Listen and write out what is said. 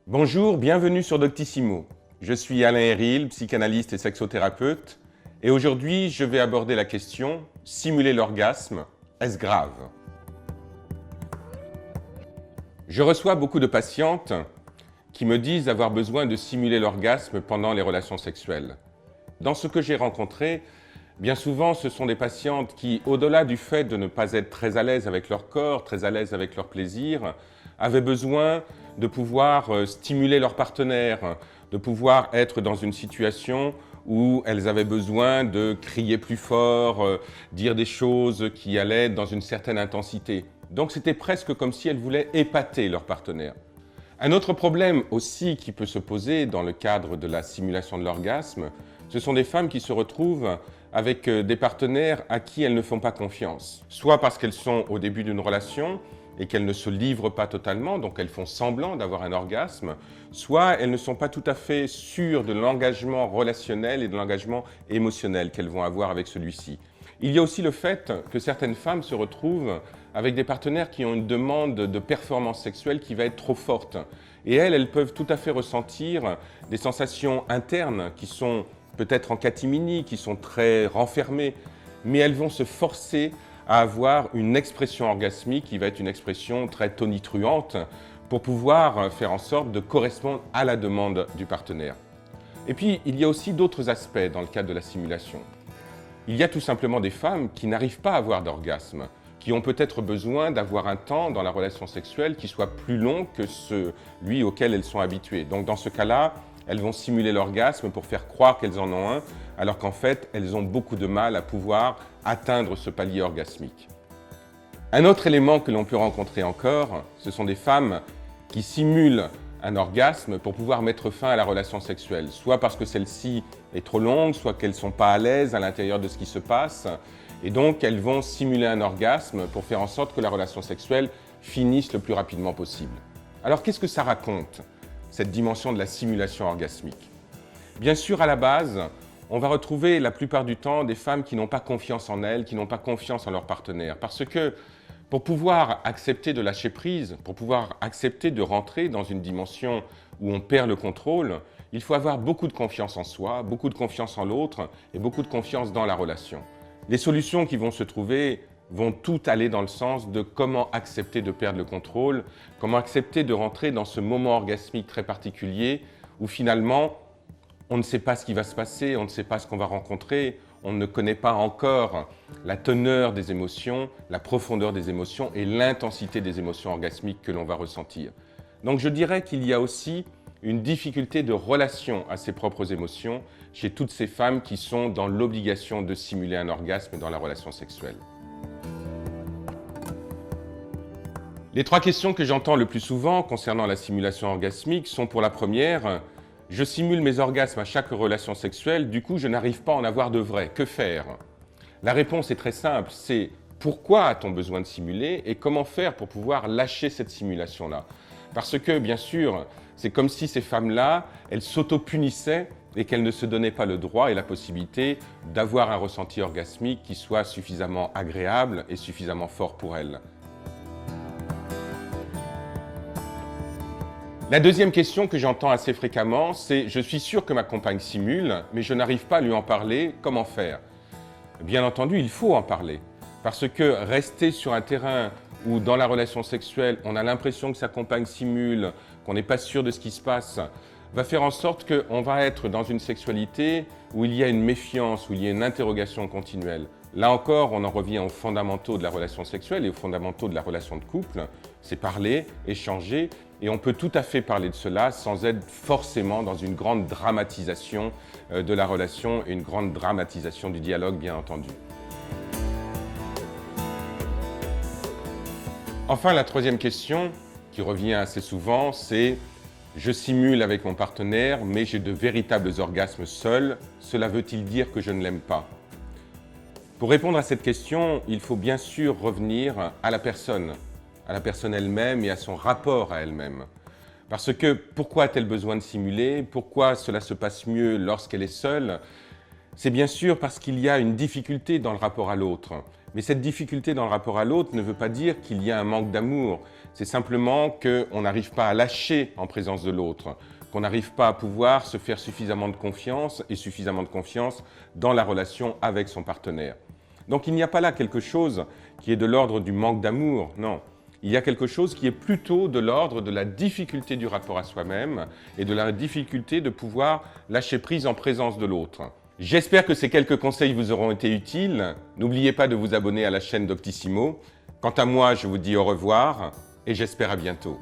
Bonjour, bienvenue sur Doctissimo. Je suis Alain Héril, psychanalyste et sexothérapeute, et aujourd'hui je vais aborder la question « Simuler l'orgasme, est-ce grave ?» Je reçois beaucoup de patientes qui me disent avoir besoin de simuler l'orgasme pendant les relations sexuelles. Dans ce que j'ai rencontré, bien souvent ce sont des patientes qui, au-delà du fait de ne pas être très à l'aise avec leur corps, très à l'aise avec leur plaisir, avaient besoin de pouvoir stimuler leur partenaire, de pouvoir être dans une situation où elles avaient besoin de crier plus fort, dire des choses qui allaient dans une certaine intensité. Donc c'était presque comme si elles voulaient épater leur partenaire. Un autre problème aussi qui peut se poser dans le cadre de la simulation de l'orgasme, ce sont des femmes qui se retrouvent avec des partenaires à qui elles ne font pas confiance. Soit parce qu'elles sont au début d'une relation et qu'elles ne se livrent pas totalement, donc elles font semblant d'avoir un orgasme, soit elles ne sont pas tout à fait sûres de l'engagement relationnel et de l'engagement émotionnel qu'elles vont avoir avec celui-ci. Il y a aussi le fait que certaines femmes se retrouvent avec des partenaires qui ont une demande de performance sexuelle qui va être trop forte. Et elles peuvent tout à fait ressentir des sensations internes qui sont peut-être en catimini, qui sont très renfermées, mais elles vont se forcer à avoir une expression orgasmique qui va être une expression très tonitruante pour pouvoir faire en sorte de correspondre à la demande du partenaire. Et puis, il y a aussi d'autres aspects dans le cadre de la simulation. Il y a tout simplement des femmes qui n'arrivent pas à avoir d'orgasme, qui ont peut-être besoin d'avoir un temps dans la relation sexuelle qui soit plus long que celui auquel elles sont habituées. Donc dans ce cas-là, elles vont simuler l'orgasme pour faire croire qu'elles en ont un, alors qu'en fait, elles ont beaucoup de mal à pouvoir atteindre ce palier orgasmique. Un autre élément que l'on peut rencontrer encore, ce sont des femmes qui simulent un orgasme pour pouvoir mettre fin à la relation sexuelle, soit parce que celle-ci est trop longue, soit qu'elles ne sont pas à l'aise à l'intérieur de ce qui se passe, et donc elles vont simuler un orgasme pour faire en sorte que la relation sexuelle finisse le plus rapidement possible. Alors qu'est-ce que ça raconte, cette dimension de la simulation orgasmique? Bien sûr, à la base, on va retrouver la plupart du temps des femmes qui n'ont pas confiance en elles, qui n'ont pas confiance en leur partenaire, parce que pour pouvoir accepter de lâcher prise, pour pouvoir accepter de rentrer dans une dimension où on perd le contrôle, il faut avoir beaucoup de confiance en soi, beaucoup de confiance en l'autre et beaucoup de confiance dans la relation. Les solutions qui vont se trouver vont toutes aller dans le sens de comment accepter de perdre le contrôle, comment accepter de rentrer dans ce moment orgasmique très particulier où finalement on ne sait pas ce qui va se passer, on ne sait pas ce qu'on va rencontrer, on ne connaît pas encore la teneur des émotions, la profondeur des émotions et l'intensité des émotions orgasmiques que l'on va ressentir. Donc je dirais qu'il y a aussi une difficulté de relation à ses propres émotions chez toutes ces femmes qui sont dans l'obligation de simuler un orgasme dans la relation sexuelle. Les trois questions que j'entends le plus souvent concernant la simulation orgasmique sont pour la première: je simule mes orgasmes à chaque relation sexuelle, du coup je n'arrive pas à en avoir de vrai, que faire? La réponse est très simple, c'est pourquoi a-t-on besoin de simuler et comment faire pour pouvoir lâcher cette simulation-là? Parce que bien sûr, c'est comme si ces femmes-là, elles s'auto-punissaient et qu'elles ne se donnaient pas le droit et la possibilité d'avoir un ressenti orgasmique qui soit suffisamment agréable et suffisamment fort pour elles. La deuxième question que j'entends assez fréquemment, c'est « je suis sûr que ma compagne simule, mais je n'arrive pas à lui en parler, comment faire ?» Bien entendu, il faut en parler, parce que rester sur un terrain où dans la relation sexuelle, on a l'impression que sa compagne simule, qu'on n'est pas sûr de ce qui se passe, va faire en sorte qu'on va être dans une sexualité où il y a une méfiance, où il y a une interrogation continuelle. Là encore, on en revient aux fondamentaux de la relation sexuelle et aux fondamentaux de la relation de couple, c'est parler, échanger, et on peut tout à fait parler de cela sans être forcément dans une grande dramatisation de la relation et une grande dramatisation du dialogue, bien entendu. Enfin, la troisième question, qui revient assez souvent, c'est « je simule avec mon partenaire, mais j'ai de véritables orgasmes seul, cela veut-il dire que je ne l'aime pas ?» Pour répondre à cette question, il faut bien sûr revenir à la personne elle-même et à son rapport à elle-même. Parce que pourquoi a-t-elle besoin de simuler? Pourquoi cela se passe mieux lorsqu'elle est seule? C'est bien sûr parce qu'il y a une difficulté dans le rapport à l'autre. Mais cette difficulté dans le rapport à l'autre ne veut pas dire qu'il y a un manque d'amour. C'est simplement qu'on n'arrive pas à lâcher en présence de l'autre, qu'on n'arrive pas à pouvoir se faire suffisamment de confiance et suffisamment de confiance dans la relation avec son partenaire. Donc il n'y a pas là quelque chose qui est de l'ordre du manque d'amour, non. Il y a quelque chose qui est plutôt de l'ordre de la difficulté du rapport à soi-même et de la difficulté de pouvoir lâcher prise en présence de l'autre. J'espère que ces quelques conseils vous auront été utiles. N'oubliez pas de vous abonner à la chaîne Doctissimo. Quant à moi, je vous dis au revoir et j'espère à bientôt.